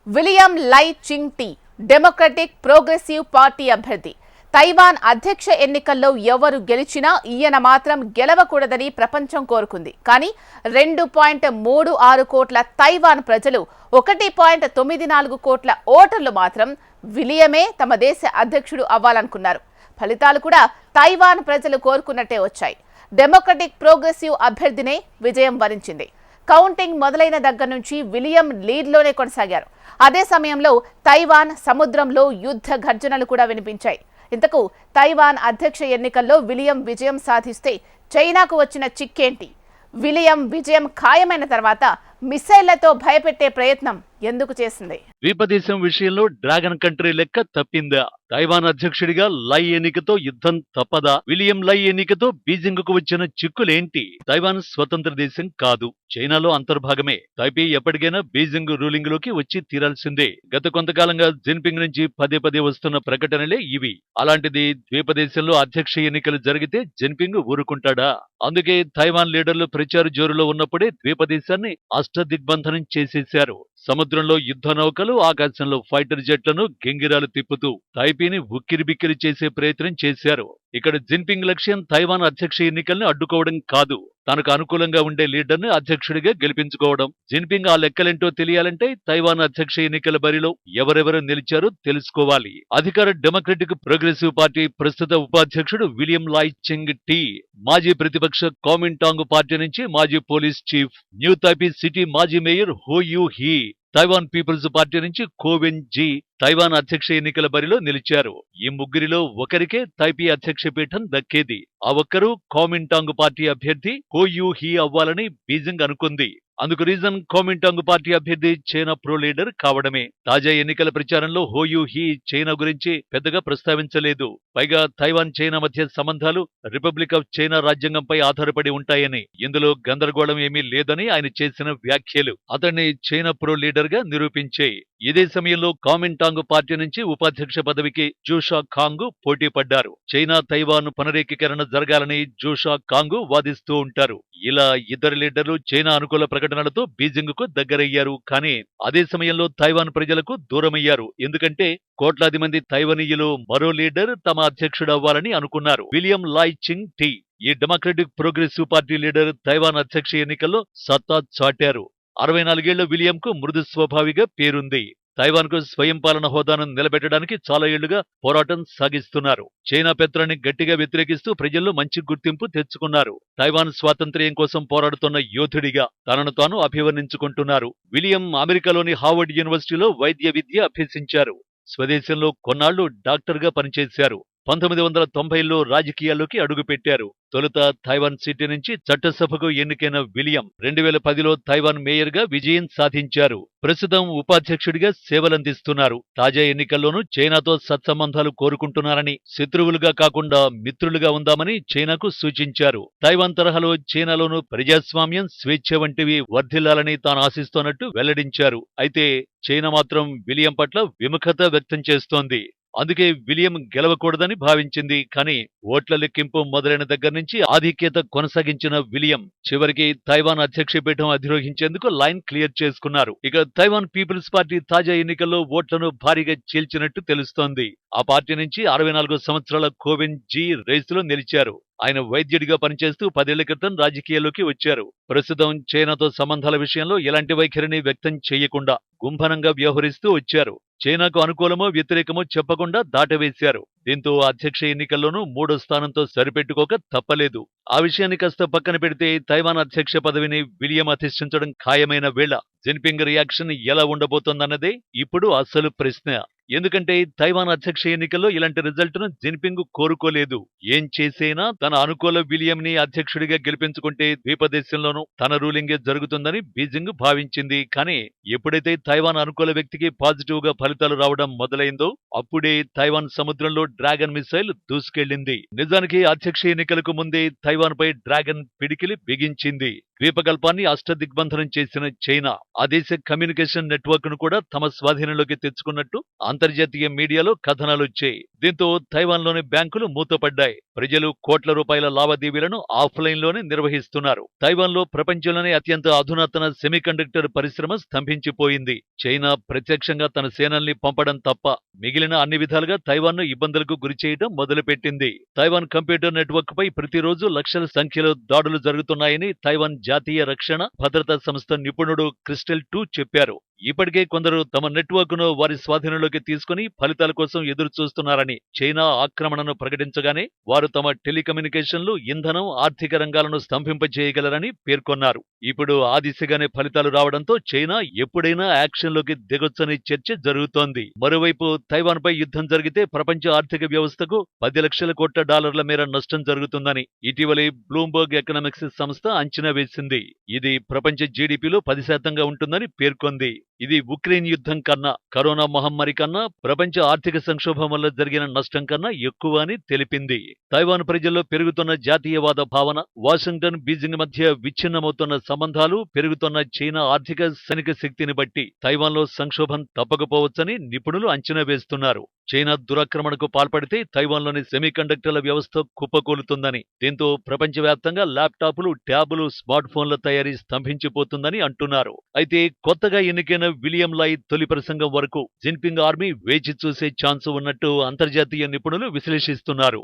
William లై చింగ్ tea democratic progressive party అభ్యర్థి. Taiwan అధ్యక్ష ఎన్నికల్లో ఎవరు గెలిచినా ఈయన మాత్రం గెలవకూడదని ప్రపంచం కోరుకుంది. కానీ 2.36 కోట్ల తైవాన్ ప్రజలు 1.94 కోట్ల ఓటర్లు మాత్రం విలియమే తమ దేశ అధ్యక్షుడు అవ్వాలనుకున్నారు. ఫలితాలు కూడా తైవాన్ ప్రజలు కోరుకున్నట్టే వచ్చాయి. డెమోక్రటిక్ ప్రోగ్రెసివ్ అభ్యర్థినే విజయం వరించింది. కౌంటింగ్ మొదలైన దగ్గర నుంచి విలియం లీడ్లోనే కొనసాగారు. అదే సమయంలో తైవాన్ సముద్రంలో యుద్ధ గర్జనలు కూడా వినిపించాయి. ఇంతకు తైవాన్ అధ్యక్ష ఎన్నికల్లో విలియం విజయం సాధిస్తే చైనాకు వచ్చిన చిక్కేంటి? విలియం విజయం ఖాయమైన తర్వాత మిసైళ్లతో భయపెట్టే ప్రయత్నం ఎందుకు చేసింది? ద్వీపదేశం విషయంలో డ్రాగన్ కంట్రీ లెక్క తప్పిందా? తైవాన్ అధ్యక్షుడిగా లై ఎన్నికతో యుద్ధం తప్పదా? విలియం లై ఎన్నికతో బీజింగ్ కు వచ్చిన చిక్కులేంటి? తైవాన్ స్వతంత్ర దేశం కాదు, చైనాలో అంతర్భాగమే. తైపీ ఎప్పటికైనా బీజింగ్ రూలింగ్ లోకి వచ్చి తీరాల్సిందే. గత కొంతకాలంగా జిన్పింగ్ నుంచి పదే పదే వస్తున్న ప్రకటనలే ఇవి. అలాంటిది ద్వీపదేశంలో అధ్యక్ష ఎన్నికలు జరిగితే జిన్పింగ్ ఊరుకుంటాడా? అందుకే తైవాన్ లీడర్లు ప్రచార జోరులో ఉన్నప్పుడే ద్వీపదేశాన్ని అష్టదిగ్బంధనం చేసేశారు. సముద్రంలో యుద్ధ నౌకలు, ఆకాశంలో ఫైటర్ జెట్లను గింగిరాలు తిప్పుతూ తైపీని ఉక్కిరిబిక్కిరి చేసే ప్రయత్నం చేశారు. ఇక్కడ జిన్పింగ్ లక్ష్యం తైవాన్ అధ్యక్ష ఎన్నికల్ని అడ్డుకోవడం కాదు, తనకు అనుకూలంగా ఉండే లీడర్ని అధ్యక్షుడిగా గెలిపించుకోవడం. జిన్పింగ్ ఆ లెక్కలేంటో తెలియాలంటే తైవాన్ అధ్యక్ష ఎన్నికల బరిలో ఎవరెవరు నిలిచారో తెలుసుకోవాలి. అధికార డెమోక్రటిక్ ప్రోగ్రెసివ్ పార్టీ ప్రస్తుత ఉపాధ్యక్షుడు విలియం లై చింగ్ టీ, మాజీ ప్రతిపక్ష కామింటాంగ్ పార్టీ నుంచి మాజీ police chief, New Taipei City మాజీ mayor Hou Yu Ih, Taiwan People's Party నుంచి కోవెన్ జీ తైవాన్ అధ్యక్ష ఎన్నికల బరిలో నిలిచారు. ఈ ముగ్గురిలో ఒకరికే తైపీ అధ్యక్ష పీఠం దక్కేది. ఆ ఒక్కరు కామింటాంగ్ పార్టీ అభ్యర్థి హో యూ హీ అవ్వాలని బీజింగ్ అనుకుంది. అందుకు రీజన్ కామింటాంగ్ పార్టీ అభ్యర్థి చైనా ప్రో లీడర్ కావడమే. తాజా ఎన్నికల ప్రచారంలో హో యూ హీ చైనా గురించి పెద్దగా ప్రస్తావించలేదు. పైగా తైవాన్ చైనా మధ్య సంబంధాలు రిపబ్లిక్ ఆఫ్ చైనా రాజ్యాంగంపై ఆధారపడి ఉంటాయని, ఇందులో గందరగోళం ఏమీ లేదని ఆయన చేసిన వ్యాఖ్యలు అతన్ని చైనా ప్రో లీడర్ గా నిరూపించాయి. ఇదే సమయంలో కామింటాంగ్ పార్టీ నుంచి ఉపాధ్యక్ష పదవికి జూషా కాంగ్ పోటీ పడ్డారు. చైనా తైవాన్ పునరేకీకరణ జరగాలని జూషా కాంగ్ వాదిస్తూ ఉంటారు. ఇలా ఇద్దరు లీడర్లు చైనా అనుకూల ప్రకటనలతో బీజింగ్ కు దగ్గరయ్యారు. కానీ అదే సమయంలో తైవాన్ ప్రజలకు దూరమయ్యారు. ఎందుకంటే కోట్లాది మంది తైవనీయులు మరో లీడర్ తమ అధ్యక్షుడు అవ్వాలని అనుకున్నారు. విలియం లై చింగ్ టీ, ఈ democratic progressive party leader Taiwan అధ్యక్ష ఎన్నికల్లో సత్తా చాటారు. 64 ఏళ్ల విలియంకు మృదు స్వభావిగా పేరుంది. తైవాన్ కు స్వయం పాలన హోదాను నిలబెట్టడానికి చాలా ఏళ్లుగా పోరాటం సాగిస్తున్నారు. చైనా పెత్తనాన్ని గట్టిగా వ్యతిరేకిస్తూ ప్రజల్లో మంచి గుర్తింపు తెచ్చుకున్నారు. తైవాన్ స్వాతంత్ర్యం కోసం పోరాడుతున్న యోధుడిగా తనను తాను అభివర్ణించుకుంటున్నారు. విలియం అమెరికాలోని హార్వర్డ్ యూనివర్సిటీలో వైద్య విద్య అభ్యసించారు. స్వదేశంలో కొన్నాళ్లు డాక్టర్గా పనిచేశారు. 1990లో రాజకీయాల్లోకి అడుగుపెట్టారు. తొలుత తైవాన్ సిటీ నుంచి చట్టసభకు ఎన్నికైన విలియం 2010లో తైవాన్ మేయర్ గా విజయం సాధించారు. ప్రస్తుతం ఉపాధ్యక్షుడిగా సేవలందిస్తున్నారు. తాజా ఎన్నికల్లోనూ చైనాతో సత్సంబంధాలు కోరుకుంటున్నారని, శత్రువులుగా కాకుండా మిత్రులుగా ఉందామని చైనాకు సూచించారు. తైవాన్ తరహాలో చైనాలోనూ ప్రజాస్వామ్యం, స్వేచ్ఛ వంటివి వర్ధిల్లాలని తాను ఆశిస్తోన్నట్టు వెల్లడించారు. అయితే చైనా మాత్రం విలియం పట్ల విముఖత వ్యక్తం చేస్తోంది. అందుకే విలియం గెలవకూడదని భావించింది. కానీ ఓట్ల లెక్కింపు మొదలైన దగ్గర నుంచి ఆధిక్యత కొనసాగించిన విలియం చివరికి తైవాన్ అధ్యక్ష పీఠం అధిరోహించేందుకు లైన్ క్లియర్ చేసుకున్నారు. ఇక తైవాన్ పీపుల్స్ పార్టీ తాజా ఎన్నికల్లో ఓట్లను భారీగా చీల్చినట్టు తెలుస్తోంది. ఆ పార్టీ నుంచి 64 సంవత్సరాల కోవెన్ జీ రేసులో నిలిచారు. ఆయన వైద్యుడిగా పనిచేస్తూ 10 ఏళ్ల క్రితం రాజకీయాల్లోకి వచ్చారు. ప్రస్తుతం చైనాతో సంబంధాల విషయంలో ఎలాంటి వైఖరిని వ్యక్తం చేయకుండా గుంభనంగా వ్యవహరిస్తూ వచ్చారు. చైనాకు అనుకూలమో వ్యతిరేకమో చెప్పకుండా దాటవేశారు. దీంతో అధ్యక్ష ఎన్నికల్లోనూ 3వ స్థానంతో సరిపెట్టుకోక తప్పలేదు. ఆ విషయాన్ని కాస్త పక్కన పెడితే తైవాన్ అధ్యక్ష పదవిని విలియం అధిష్ఠించడం ఖాయమైన వేళ జిన్పింగ్ రియాక్షన్ ఎలా ఉండబోతోందన్నదే ఇప్పుడు అసలు ప్రశ్న. ఎందుకంటే తైవాన్ అధ్యక్ష ఎన్నికల్లో ఇలాంటి రిజల్ట్ ను జిన్పింగ్ కోరుకోలేదు. ఏం చేసైనా తన అనుకూల విలియం ని అధ్యక్షుడిగా గెలిపించుకుంటే ద్వీపదేశంలోనూ తన రూలింగే జరుగుతుందని బీజింగ్ భావించింది. కానీ ఎప్పుడైతే తైవాన్ అనుకూల వ్యక్తికి పాజిటివ్ గా ఫలితాలు రావడం మొదలైందో అప్పుడే తైవాన్ సముద్రంలో డ్రాగన్ మిసైల్ దూసుకెళ్లింది. నిజానికి అధ్యక్ష ఎన్నికలకు ముందే తైవాన్ పై డ్రాగన్ పిడికిలి బిగించింది. ద్వీపకల్పాన్ని అష్టదిగ్బంధనం చేసిన చైనా ఆ దేశ కమ్యూనికేషన్ నెట్వర్క్ ను కూడా తమ స్వాధీనంలోకి తెచ్చుకున్నట్టు అంతర్జాతీయ మీడియాలో కథనాలొచ్చాయి. దీంతో తైవాన్లోని బ్యాంకులు మూతపడ్డాయి. ప్రజలు కోట్ల రూపాయల లావాదేవీలను ఆఫ్లైన్లోనే నిర్వహిస్తున్నారు. తైవాన్లో ప్రపంచంలోనే అత్యంత అధునాతన సెమీకండక్టర్ పరిశ్రమ స్తంభించిపోయింది. చైనా ప్రత్యక్షంగా తన సేనల్ని పంపడం తప్ప మిగిలిన అన్ని విధాలుగా తైవాన్ను ఇబ్బందులకు గురిచేయడం మొదలుపెట్టింది. తైవాన్ కంప్యూటర్ నెట్వర్క్ పై ప్రతిరోజు లక్షల సంఖ్యలో దాడులు జరుగుతున్నాయని తైవాన్ జాతీయ రక్షణ భద్రతా సంస్థ నిపుణుడు క్రిస్టల్ 2 చెప్పారు. ఇప్పటికే కొందరు తమ నెట్వర్క్ ను వారి స్వాధీనంలోకి తీసుకుని ఫలితాల కోసం ఎదురు చూస్తున్నారని, చైనా ఆక్రమణను ప్రకటించగానే వారు తమ టెలికమ్యూనికేషన్లు, ఇంధనం, ఆర్థిక రంగాలను స్తంభింపజేయగలరని పేర్కొన్నారు. ఇప్పుడు ఆ దిశగానే ఫలితాలు రావడంతో చైనా ఎప్పుడైనా యాక్షన్లోకి దిగొచ్చని చర్చ జరుగుతోంది. మరోవైపు తైవాన్ పై యుద్ధం జరిగితే ప్రపంచ ఆర్థిక వ్యవస్థకు $10 లక్షల కోట్ల మేర నష్టం జరుగుతుందని ఇటీవలే బ్లూంబర్గ్ ఎకనామిక్స్ సంస్థ అంచనా వేసింది. ఇది ప్రపంచ జీడీపీలో 10% ఉంటుందని పేర్కొంది. ఇది ఉక్రెయిన్ యుద్ధం కన్నా, కరోనా మహమ్మారి కన్నా, ప్రపంచ ఆర్థిక సంక్షోభం వల్ల జరిగిన నష్టం కన్నా ఎక్కువ అని తెలిపింది. తైవాన్ ప్రజల్లో పెరుగుతున్న జాతీయవాద భావన, వాషింగ్టన్, బీజింగ్ మధ్య విచ్ఛిన్నమవుతున్న సంబంధాలు, పెరుగుతున్న చైనా ఆర్థిక సైనిక శక్తిని బట్టి తైవాన్లో సంక్షోభం తప్పకపోవచ్చని నిపుణులు అంచనా వేస్తున్నారు. చైనా దురాక్రమణకు పాల్పడితే తైవాన్లోని సెమీకండక్టర్ల వ్యవస్థ కుప్పకూలుతుందని, దీంతో ప్రపంచవ్యాప్తంగా ల్యాప్టాప్లు, ట్యాబులు, స్మార్ట్ ఫోన్ల తయారీ స్తంభించిపోతుందని అంటున్నారు. అయితే కొత్తగా ఎన్నికైన విలియం లై తొలి ప్రసంగం వరకు జిన్పింగ్ ఆర్మీ వేచి చూసే ఛాన్స్ ఉన్నట్టు అంతర్జాతీయ నిపుణులు విశ్లేషిస్తున్నారు.